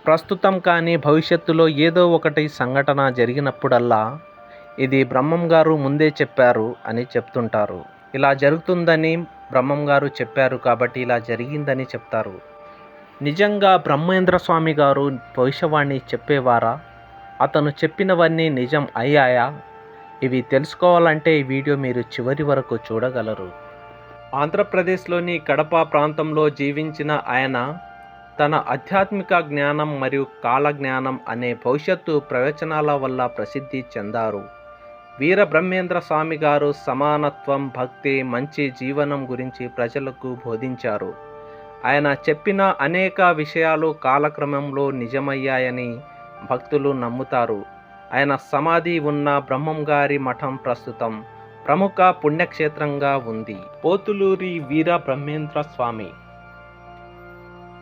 ప్రస్తుతం కానీ భవిష్యత్తులో ఏదో ఒకటి సంఘటన జరిగినప్పుడల్లా ఇది బ్రహ్మం గారు ముందే చెప్పారు అని చెప్తుంటారు. ఇలా జరుగుతుందని బ్రహ్మం గారు చెప్పారు కాబట్టి ఇలా జరిగిందని చెప్తారు. నిజంగా బ్రహ్మేంద్ర స్వామి గారు భవిష్యవాణి చెప్పేవారా? అతను చెప్పినవన్నీ నిజం అయ్యాయా? ఇవి తెలుసుకోవాలంటే ఈ వీడియో మీరు చివరి వరకు చూడగలరు. ఆంధ్రప్రదేశ్లోని కడప ప్రాంతంలో జీవించిన ఆయన తన ఆధ్యాత్మిక జ్ఞానం మరియు కాలజ్ఞానం అనే భవిష్యత్తు ప్రవచనాల వల్ల ప్రసిద్ధి చెందారు. వీర బ్రహ్మేంద్ర స్వామి గారు సమానత్వం, భక్తి, మంచి జీవనం గురించి ప్రజలకు బోధించారు. ఆయన చెప్పిన అనేక విషయాలు కాలక్రమంలో నిజమయ్యాయని భక్తులు నమ్ముతారు. ఆయన సమాధి ఉన్న బ్రహ్మం గారి మఠం ప్రస్తుతం ప్రముఖ పుణ్యక్షేత్రంగా ఉంది. పోతులూరి వీర బ్రహ్మేంద్ర స్వామి.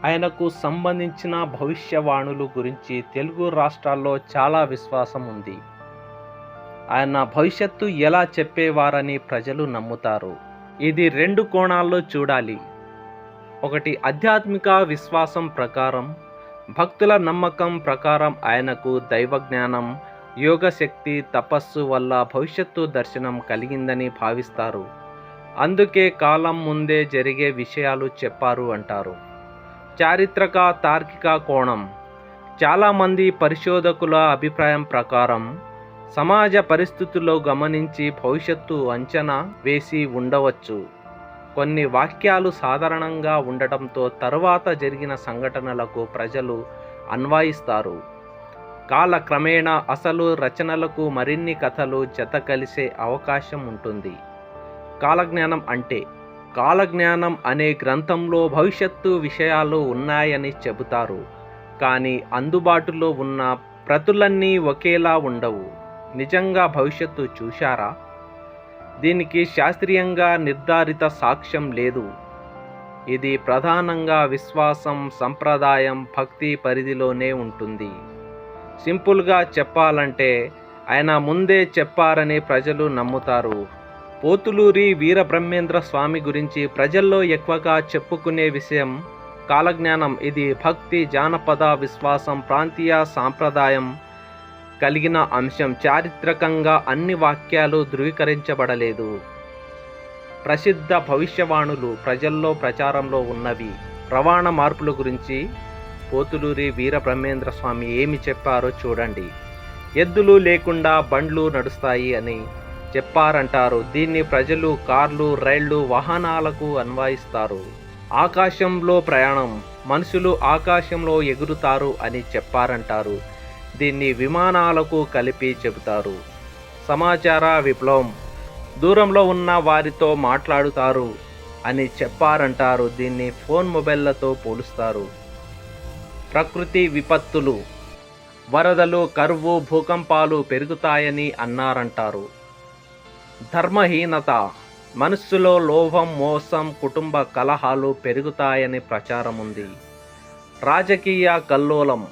ఆయనకు సంబంధించిన భవిష్యవాణుల గురించి తెలుగు రాష్ట్రాల్లో చాలా విశ్వాసం ఉంది. ఆయన భవిష్యత్తు ఎలా చెప్పేవారని ప్రజలు నమ్ముతారు. ఇది రెండు కోణాల్లో చూడాలి. ఒకటి ఆధ్యాత్మిక విశ్వాసం ప్రకారం, భక్తుల నమ్మకం ప్రకారం ఆయనకు దైవజ్ఞానం, యోగశక్తి, తపస్సు వల్ల భవిష్యత్తు దర్శనం కలిగిందని భావిస్తారు. అందుకే కాలం ముందే జరిగే విషయాలు చెప్పారు అంటారు. చారిత్రక తార్కిక కోణం. చాలామంది పరిశోధకుల అభిప్రాయం ప్రకారం సమాజ పరిస్థితుల్లో గమనించి భవిష్యత్తు అంచనా వేసి ఉండవచ్చు. కొన్ని వాక్యాలు సాధారణంగా ఉండటంతో తరువాత జరిగిన సంఘటనలకు ప్రజలు అన్వయిస్తారు. కాలక్రమేణా అసలు రచనలకు మరిన్ని కథలు జత కలిసే అవకాశం ఉంటుంది. కాలజ్ఞానం అంటే కాలజ్ఞానం అనే గ్రంథంలో భవిష్యత్తు విషయాలు ఉన్నాయని చెబుతారు. కానీ అందుబాటులో ఉన్న ప్రతులన్నీ ఒకేలా ఉండవు. నిజంగా భవిష్యత్తు చూశారా? దీనికి శాస్త్రీయంగా నిర్ధారిత సాక్ష్యం లేదు. ఇది ప్రధానంగా విశ్వాసం, సంప్రదాయం, భక్తి పరిధిలోనే ఉంటుంది. సింపుల్గా చెప్పాలంటే ఆయన ముందే చెప్పారని ప్రజలు నమ్ముతారు. పోతులూరి వీర బ్రహ్మేంద్ర స్వామి గురించి ప్రజల్లో ఎక్కువగా చెప్పుకునే విషయం కాలజ్ఞానం. ఇది భక్తి, జానపద విశ్వాసం, ప్రాంతీయ సాంప్రదాయం కలిగిన అంశం. చారిత్రకంగా అన్ని వాక్యాలు ధృవీకరించబడలేదు. ప్రసిద్ధ భవిష్యవాణులు ప్రజల్లో ప్రచారంలో ఉన్నవి. రవాణా మార్పుల గురించి పోతులూరి వీర బ్రహ్మేంద్ర స్వామి ఏమి చెప్పారో చూడండి. ఎద్దులు లేకుండా బండ్లు నడుస్తాయి అని చెప్పారంటారు. దీన్ని ప్రజలు కార్లు, రైళ్లు, వాహనాలకు అన్వయిస్తారు. ఆకాశంలో ప్రయాణం. మనుషులు ఆకాశంలో ఎగురుతారు అని చెప్పారంటారు. దీన్ని విమానాలకు కలిపి చెబుతారు. సమాచార విప్లవం. దూరంలో ఉన్న వారితో మాట్లాడుతారు అని చెప్పారంటారు. దీన్ని ఫోన్, మొబైళ్లతో పోలుస్తారు. ప్రకృతి విపత్తులు. వరదలు, కరువు, భూకంపాలు పెరుగుతాయని అన్నారంటారు. ధర్మహీనత. మనస్సులో లోభం, మోసం, కుటుంబ కలహాలు పెరుగుతాయని ప్రచారం ఉంది. రాజకీయ కల్లోలం.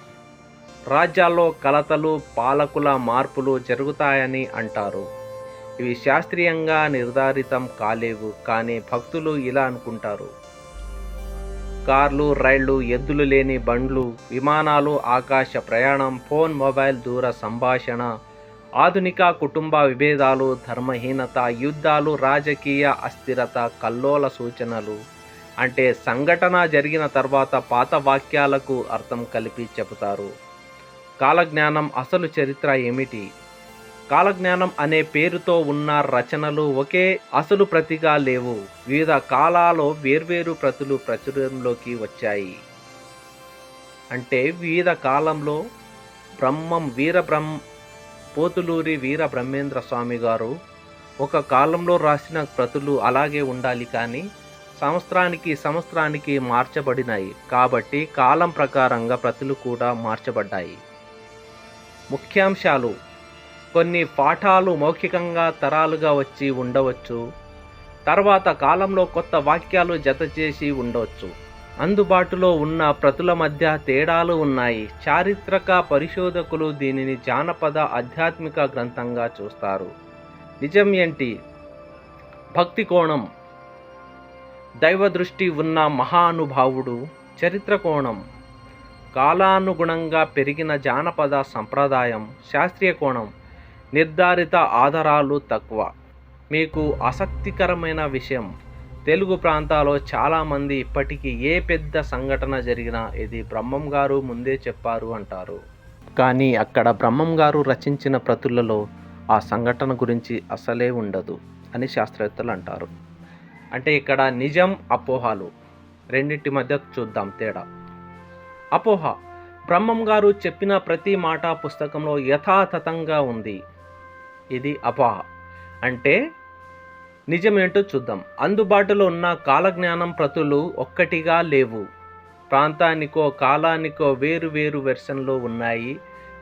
రాజ్యాల్లో కలతలు, పాలకుల మార్పులు జరుగుతాయని అంటారు. ఇవి శాస్త్రీయంగా నిర్ధారితం కాలేవు, కానీ భక్తులు ఇలా అనుకుంటారు. కార్లు, రైళ్లు, ఎద్దులు లేని బండ్లు, విమానాలు, ఆకాశ ప్రయాణం, ఫోన్, మొబైల్, దూర సంభాషణ, ఆధునిక కుటుంబ విభేదాలు, ధర్మహీనత, యుద్ధాలు, రాజకీయ అస్థిరత, కల్లోల సూచనలు. అంటే సంఘటన జరిగిన తర్వాత పాత వాక్యాలకు అర్థం కలిపి చెబుతారు. కాలజ్ఞానం అసలు చరిత్ర ఏమిటి? కాలజ్ఞానం అనే పేరుతో ఉన్న రచనలు ఒకే అసలు ప్రతిగా లేవు. వివిధ కాలాల్లో వేర్వేరు ప్రతులు ప్రచురణలోకి వచ్చాయి. అంటే వివిధ కాలంలో పోతులూరి వీర బ్రహ్మేంద్ర స్వామి గారు ఒక కాలంలో రాసిన ప్రతులు అలాగే ఉండాలి, కానీ సంవత్సరానికి మార్చబడినాయి. కాబట్టి కాలం ప్రకారంగా ప్రతులు కూడా మార్చబడ్డాయి. ముఖ్యాంశాలు. కొన్ని పాఠాలు మౌఖికంగా తరాలుగా వచ్చి ఉండవచ్చు. తర్వాత కాలంలో కొత్త వాక్యాలు జత చేసి ఉండవచ్చు. అందుబాటులో ఉన్న ప్రతుల మధ్య తేడాలు ఉన్నాయి. చారిత్రక పరిశోధకులు దీనిని జానపద ఆధ్యాత్మిక గ్రంథంగా చూస్తారు. నిజం ఏంటి? భక్తి కోణం. దైవ దృష్టి ఉన్న మహానుభావుడు. చరిత్ర కోణం. కాలానుగుణంగా పెరిగిన జానపద సంప్రదాయం, శాస్త్రీయ కోణం, నిర్ధారిత ఆధారాలు తక్కువ. మీకు ఆసక్తికరమైన విషయం, తెలుగు ప్రాంతాల్లో చాలామంది ఇప్పటికీ ఏ పెద్ద సంఘటన జరిగినా ఇది బ్రహ్మం గారు ముందే చెప్పారు అంటారు. కానీ అక్కడ బ్రహ్మం గారు రచించిన ప్రతులలో ఆ సంఘటన గురించి అసలే ఉండదు అని శాస్త్రవేత్తలు అంటారు. అంటే ఇక్కడ నిజం, అపోహలు రెండింటి మధ్య చూద్దాం తేడా. అపోహ: బ్రహ్మం గారు చెప్పిన ప్రతి మాట పుస్తకంలో యథాతథంగా ఉంది. ఇది అపోహ. అంటే నిజమేంటో చూద్దాం. అందుబాటులో ఉన్న కాలజ్ఞానం ప్రతులు ఒక్కటిగా లేవు. ప్రాంతానికో కాలానికో వేరు వేరు వెర్షన్లు ఉన్నాయి,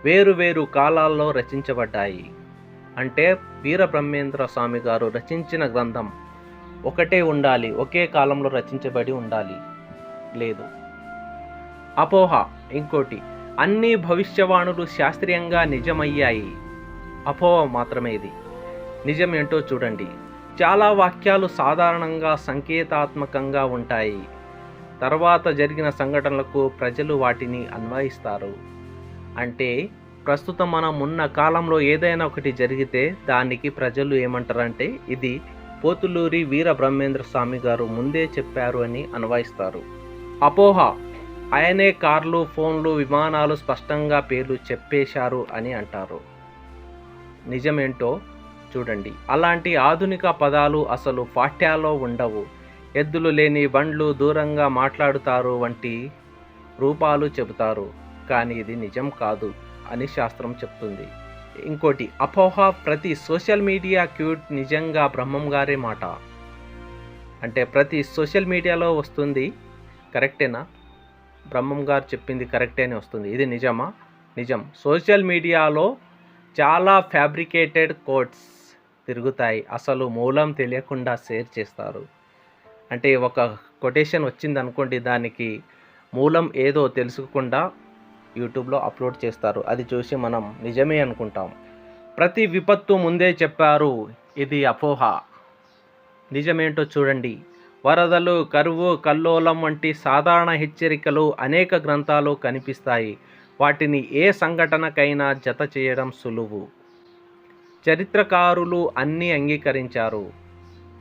వేరు వేరు కాలాల్లో రచించబడ్డాయి. అంటే వీరబ్రహ్మేంద్ర స్వామి గారు రచించిన గ్రంథం ఒకటే ఉండాలి, ఒకే కాలంలో రచించబడి ఉండాలి, లేదు. అపోహ ఇంకోటి: అన్ని భవిష్యవాణులు శాస్త్రీయంగా నిజమయ్యాయి. అపోహ మాత్రమే ఇది. నిజం ఏంటో చూడండి. చాలా వాక్యాలు సాధారణంగా సంకేతాత్మకంగా ఉంటాయి. తర్వాత జరిగిన సంఘటనలకు ప్రజలు వాటిని అన్వయిస్తారు. అంటే ప్రస్తుతం మనం ఉన్న కాలంలో ఏదైనా ఒకటి జరిగితే దానికి ప్రజలు ఏమంటారంటే ఇది పోతులూరి వీరబ్రహ్మేంద్ర స్వామి గారు ముందే చెప్పారు అని అన్వయిస్తారు. అపోహ: ఆయనే కార్లు, ఫోన్లు, విమానాలు స్పష్టంగా పేర్లు చెప్పేశారు అని అంటారు. నిజమేంటో చూడండి. అలాంటి ఆధునిక పదాలు అసలు పాఠ్యాల్లో ఉండవు. ఎద్దులు లేని బండ్లు, దూరంగా మాట్లాడుతారు వంటి రూపాలు చెబుతారు. కానీ ఇది నిజం కాదు అని శాస్త్రం చెప్తుంది. ఇంకోటి అపోహ: ప్రతి సోషల్ మీడియా క్యూట్ నిజంగా బ్రహ్మం గారే మాట. అంటే ప్రతి సోషల్ మీడియాలో వస్తుంది, కరెక్టేనా? బ్రహ్మం గారు చెప్పింది కరెక్టే అని వస్తుంది. ఇది నిజమా? నిజం. సోషల్ మీడియాలో చాలా ఫ్యాబ్రికేటెడ్ కోట్స్ తిరుగుతాయి. అసలు మూలం తెలియకుండా షేర్ చేస్తారు. అంటే ఒక కొటేషన్ వచ్చింది అనుకోండి, దానికి మూలం ఏదో తెలుసుకోకుండా యూట్యూబ్లో అప్లోడ్ చేస్తారు. అది చూసి మనం నిజమే అనుకుంటాం. ప్రతి విపత్తు ముందే చెప్పారు. ఇది అపోహ. నిజమేంటో చూడండి. వరదలు, కరువు, కల్లోలం వంటి సాధారణ హెచ్చరికలు అనేక గ్రంథాలు కనిపిస్తాయి. వాటిని ఏ సంఘటనకైనా జత చేయడం సులువు. చరిత్రకారులు అన్నీ అంగీకరించారు.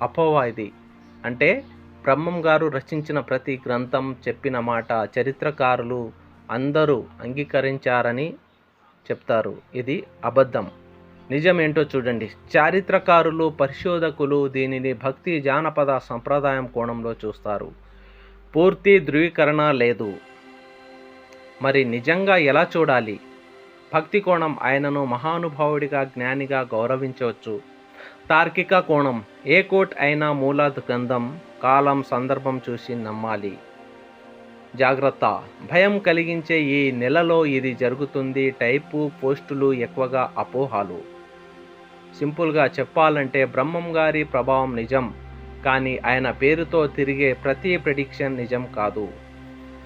అపోహ ఇది. అంటే బ్రహ్మం గారు రచించిన ప్రతి గ్రంథం చెప్పిన మాట చరిత్రకారులు అందరూ అంగీకరించారని చెప్తారు. ఇది అబద్ధం. నిజమేంటో చూడండి. చారిత్రకారులు, పరిశోధకులు దీనిని భక్తి, జానపద సంప్రదాయం కోణంలో చూస్తారు. పూర్తి ధృవీకరణ లేదు. మరి నిజంగా ఎలా చూడాలి? భక్తి కోణం: ఆయనను మహానుభావుడిగా, జ్ఞానిగా గౌరవించవచ్చు. తార్కిక కోణం: ఏ కోట్ అయినా మూల గ్రంథం, కాలం, సందర్భం చూసి నమ్మాలి. జాగ్రత్త: భయం కలిగించే ఈ నెలలో ఇది జరుగుతుంది టైపు పోస్టులు ఎక్కువగా అపోహలు. సింపుల్గా చెప్పాలంటే బ్రహ్మం గారి ప్రభావం నిజం, కానీ ఆయన పేరుతో తిరిగే ప్రతి ప్రెడిక్షన్ నిజం కాదు.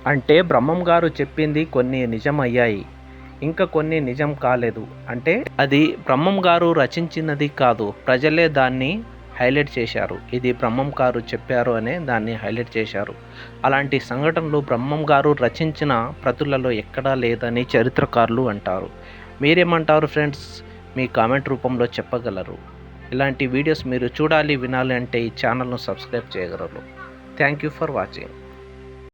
అంటే బ్రహ్మం గారు చెప్పింది కొన్ని నిజమయ్యాయి, ఇంకా కొన్ని నిజం కాలేదు. అంటే అది బ్రహ్మం గారు రచించినది కాదు, ప్రజలే దాన్ని హైలైట్ చేశారు. ఇది బ్రహ్మం గారు చెప్పారు అనే దాన్ని హైలైట్ చేశారు. అలాంటి సంఘటనలు బ్రహ్మం గారు రచించిన ప్రతులలో ఎక్కడా లేదని చరిత్రకారులు అంటారు. మీరేమంటారు ఫ్రెండ్స్? మీ కామెంట్ రూపంలో చెప్పగలరు. ఇలాంటి వీడియోస్ మీరు చూడాలి, వినాలి అంటే ఈ ఛానల్ను సబ్స్క్రైబ్ చేయగలరు. Thank you for watching.